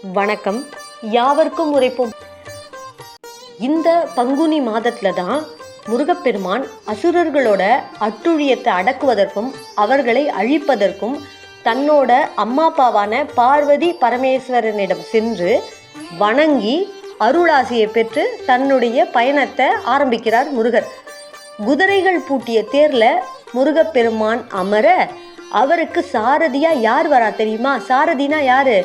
வணக்கம். யாவர்க்கும் உரைப்போம். இந்த பங்குனி மாதத்துல தான் முருகப்பெருமான் அசுரர்களோட அட்டுழியத்தை அடக்குவதற்கும் அவர்களை அழிப்பதற்கும் தன்னோட அம்மா அப்பாவான பார்வதி பரமேஸ்வரனிடம் சென்று வணங்கி அருளாசியை பெற்று தன்னுடைய பயணத்தை ஆரம்பிக்கிறார் முருகர். குதிரைகள் பூட்டிய தேர்ல முருகப்பெருமான் அமர அவருக்கு சாரதியா யார் வரா தெரியுமா? சாரதினா யாரு?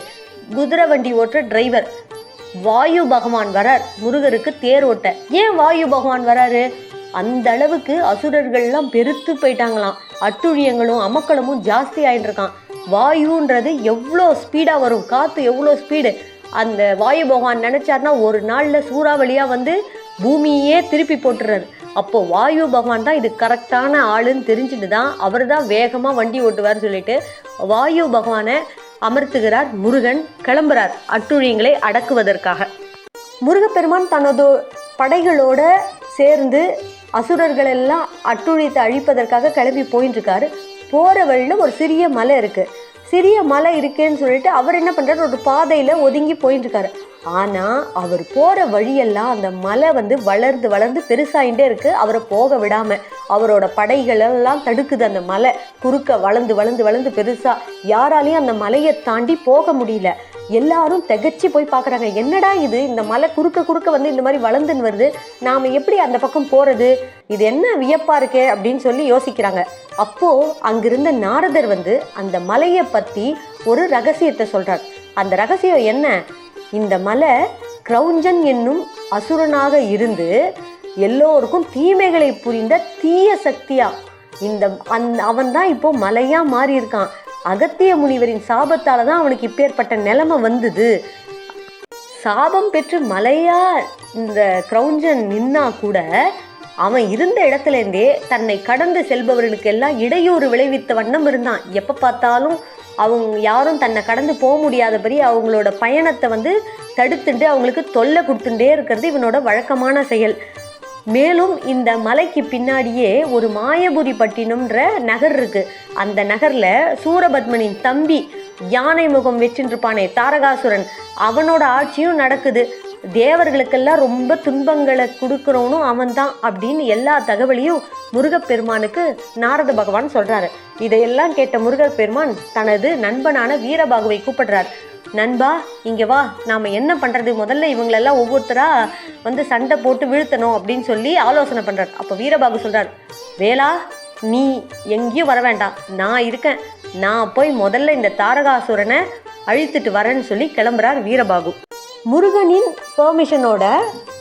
குதிரை வண்டி ஓட்டுற டிரைவர் வாயு பகவான் வரார் முருகருக்கு தேர் ஓட்ட. ஏன் வாயு பகவான் வராரு? அந்த அளவுக்கு அசுரர்கள்லாம் பெருத்து போயிட்டாங்களாம். அட்டுழியங்களும் அமக்களமும் ஜாஸ்தி ஆயிட்டு இருக்கான். வாயுன்றது எவ்வளோ ஸ்பீடாக வரும், காற்று எவ்வளோ ஸ்பீடு. அந்த வாயு பகவான் நினைச்சார்னா ஒரு நாளில் சூறாவளியாக வந்து பூமியே திருப்பி போட்டுறாரு. அப்போ வாயு பகவான் தான் இது கரெக்டான ஆளுன்னு தெரிஞ்சுட்டு தான் அவர் தான் வேகமாக வண்டி ஓட்டுவார் சொல்லிட்டு வாயு பகவானை அமர்த்துகிறார் முருகன். கிளம்புறார் அட்டுழியங்களை அடக்குவதற்காக. முருகப்பெருமான் தனது படைகளோட சேர்ந்து அசுரர்கள் எல்லாம் அட்டுழியத்தை அழிப்பதற்காக கிளம்பி போயிட்டு இருக்காரு. போகிற வழியில் ஒரு சிறிய மலை இருக்குது. சிறிய மலை இருக்குன்னு சொல்லிட்டு அவர் என்ன பண்ணுறாரு, ஒரு பாதையில் ஒதுங்கி போயிட்டு இருக்காரு. ஆனால் அவர் போகிற வழியெல்லாம் அந்த மலை வந்து வளர்ந்து வளர்ந்து பெருசாகிட்டே இருக்குது. அவரை போக விடாமல் அவரோட படைகளெல்லாம் தடுக்குது. அந்த மலை குறுக்க வளர்ந்து வளர்ந்து வளர்ந்து பெருசாக யாராலையும் அந்த மலையை தாண்டி போக முடியல. எல்லாரும் திகச்சு போய் பார்க்குறாங்க, என்னடா இது, இந்த மலை குறுக்க குறுக்க வந்து இந்த மாதிரி வளர்ந்துன்னு வருது, நாம் எப்படி அந்த பக்கம் போகிறது, இது என்ன வியப்பாக இருக்கே அப்படின்னு சொல்லி யோசிக்கிறாங்க. அப்போது அங்கிருந்த நாரதர் வந்து அந்த மலையை பற்றி ஒரு ரகசியத்தை சொல்கிறார். அந்த ரகசியம் என்ன? இந்த மலை கிரௌஞ்சன் என்னும் அசுரனாக இருந்து எல்லோருக்கும் தீமைகளை புரிந்த தீய சக்தியா அவன் தான் இப்போ மலையா மாறி இருக்கான். அகத்திய முனிவரின் சாபத்தால தான் அவனுக்கு இப்பேற்பட்ட நிலைமை வந்தது. சாபம் பெற்று மலையா இந்த கிரௌஞ்சன் நின்னா கூட அவன் இருந்த இடத்துலேருந்தே தன்னை கடந்து செல்பவர்களுக்கு எல்லாம் இடையூறு விளைவித்த வண்ணம் இருந்தான். எப்போ பார்த்தாலும் அவங்க யாரும் தன்னை கடந்து போக முடியாதபடி அவங்களோட பயணத்தை வந்து தடுத்துட்டு அவங்களுக்கு தொல்லை கொடுத்துட்டே இருக்கிறது இவனோட வழக்கமான செயல். மேலும் இந்த மலைக்கு பின்னாடியே ஒரு மாயபுரி பட்டினம்ன்ற நகர் இருக்கு. அந்த நகர்ல சூரபத்மனின் தம்பி யானை முகம் வச்சுருப்பானே தாரகாசுரன், அவனோட ஆட்சியும் நடக்குது. தேவர்களுக்கெல்லாம் ரொம்ப துன்பங்களை கொடுக்குறவனும் அவன் தான் அப்படின்னு எல்லா தகவலையும் முருகப்பெருமானுக்கு நாரத பகவான் சொல்றாரு. இதையெல்லாம் கேட்ட முருகப்பெருமான் தனது நண்பனான வீரபாகுவை கூப்பிடுறார். நண்பா, இங்க வா, நாம என்ன பண்றது, முதல்ல இவங்களெல்லாம் ஒவ்வொருத்தரா வந்து சண்டை போட்டு வீழ்த்தணும் அப்படின்னு சொல்லி ஆலோசனை பண்றார். அப்ப வீரபாகு சொல்றார், வேளா, நீ எங்கேயும் வர வேண்டாம், நான் இருக்கேன், நான் போய் முதல்ல இந்த தாரகாசுரனை அழித்துட்டு வரேன்னு சொல்லி கிளம்புறார் வீரபாகு. முருகனின் பெர்மிஷனோட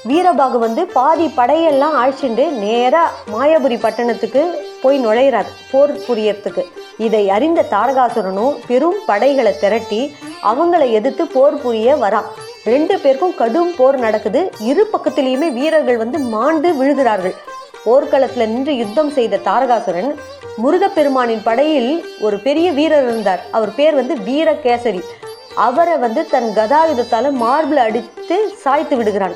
வீரபாகு வந்து பாதி படையெல்லாம் அழிச்சுட்டு நேராக மாயாபுரி பட்டணத்துக்கு போய் நுழையிறார் போர் புரியறதுக்கு. இதை அறிந்த தாரகாசுரனும் பெரும் படைகளை திரட்டி அவங்களை எதிர்த்து போர் புரிய வரான். 2 பேருக்கும் கடும் போர் நடக்குது. இரு பக்கத்திலையுமே வீரர்கள் வந்து மாண்டு விழுகிறார்கள். போர்க்களத்தில் நின்று யுத்தம் செய்த தாரகாசுரன் முருகப்பெருமானின் படையில் ஒரு பெரிய வீரர் இருந்தார். அவர் பேர் வந்து வீரகேசரி. அவரை வந்து தன் கதாயுதத்தால் மார்பில் அடித்து சாய்த்து விடுகிறான்.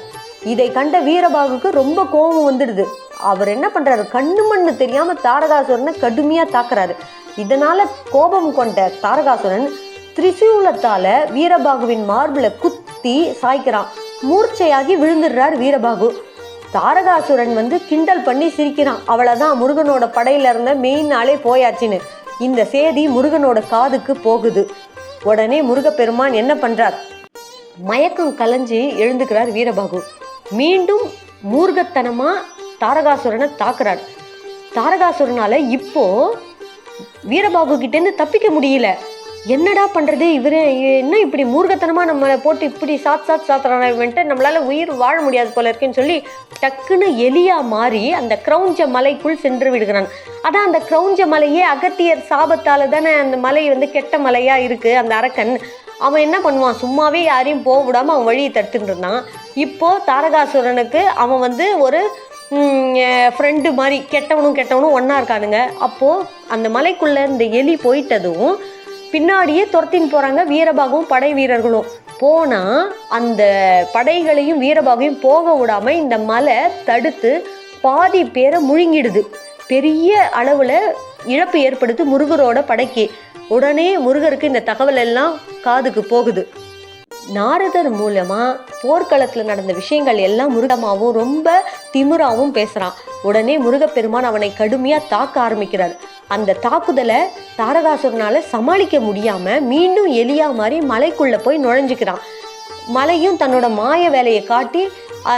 இதை கண்ட வீரபாகுக்கு ரொம்ப கோபம் வந்துடுது. அவர் என்ன பண்றாரு, கண்ணு மண்ணு தெரியாம தாரகாசுரனை கடுமையா தாக்குறாரு. இதனால கோபம் கொண்ட தாரகாசுரன் திரிசூலத்தால வீரபாகுவின் மார்பில் குத்தி சாய்க்கிறான். மூர்ச்சையாகி விழுந்துடுறார் வீரபாகு. தாரகாசுரன் வந்து கிண்டல் பண்ணி சிரிக்கிறான். அவ்வளவுதான், முருகனோட படையில இருந்த மெயின் ஆளே போயாச்சுன்னு இந்த செய்தி முருகனோட காதுக்கு போகுது. உடனே முருகப்பெருமான் என்ன பண்றார், மயக்கம் கலைஞ்சி எழுந்துக்கிறார் வீரபாகு. மீண்டும் மூர்க்கத்தனமா தாரகாசுரனை தாக்குறார். தாரகாசுரனால இப்போ வீரபாகு கிட்டேருந்து தப்பிக்க முடியல. என்னடா பண்றது, இவரு என்ன இப்படி மூர்க்கத்தனமா நம்மளை போட்டு இப்படி சாத்துறான்ட்டு நம்மளால உயிர் வாழ முடியாது போல இருக்குன்னு சொல்லி டக்குன்னு எலியா மாறி அந்த கிரௌஞ்ச மலைக்குள் சென்று விடுகிறான். அதான் அந்த கிரௌஞ்ச மலையே அகத்தியர் சாபத்தால தானே அந்த மலை வந்து கெட்ட மலையா இருக்கு. அந்த அரக்கன் அவன் என்ன பண்ணுவான், சும்மாவே யாரையும் போக விடாம அவன் வழியை தடுத்துட்டு இருந்தான். இப்போ தாரகாசுரனுக்கு அவன் வந்து ஒரு ஃப்ரெண்டு மாதிரி, கெட்டவனும் ஒன்னா இருக்கானுங்க. அப்போ அந்த மலைக்குள்ள இந்த எலி போயிட்டதும் பின்னாடியே துரத்தின்னு போறாங்க வீரபாகுவும் படை வீரர்களும். போனா அந்த படைகளையும் வீரபாகையும் போக விடாம இந்த மலை தடுத்து பாதி பேரை முழுங்கிடுது. பெரிய அளவுல இழப்பு ஏற்படுத்து முருகரோட படைக்கு. உடனே முருகருக்கு இந்த தகவல் எல்லாம் காதுக்கு போகுது. நாரதர் மூலமா போர்க்களத்துல நடந்த விஷயங்கள் எல்லாம் முருகமாவும் ரொம்ப திமிராவும் பேசுறான். உடனே முருகப்பெருமான் அவனை கடுமையா தாக்க ஆரம்பிக்கிறார். அந்த தாக்குதலை தாரகாசுரனால சமாளிக்க முடியாம மீண்டும் எலியா மாதிரி மலைக்குள்ள போய் நுழைஞ்சுக்கிறான். மலையும் தன்னோட மாய வேலையை காட்டி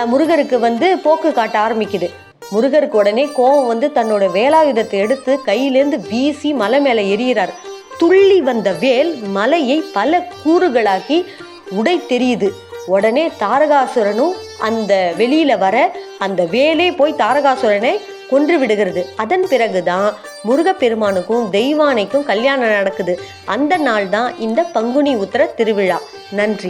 முருகருக்கு போக்கு காட்ட ஆரம்பிக்குது. முருகருக்கு உடனே கோபம் தன்னோட வேலாயுதத்தை எடுத்து கையிலேருந்து வீசி மலை மேல எறிகிறார். துள்ளி வந்த வேல் மலையை பல கூறுகளாக்கி உடை தெரியுது. உடனே தாரகாசுரனும் அந்த வெளியில வர அந்த வேலே போய் தாரகாசுரனை கொன்று விடுகிறது. அதன் பிறகுதான் முருகப்பெருமானுக்கும் தெய்வானைக்கும் கல்யாணம் நடக்குது. அந்த நாள் தான் இந்த பங்குனி உத்திர திருவிழா. நன்றி.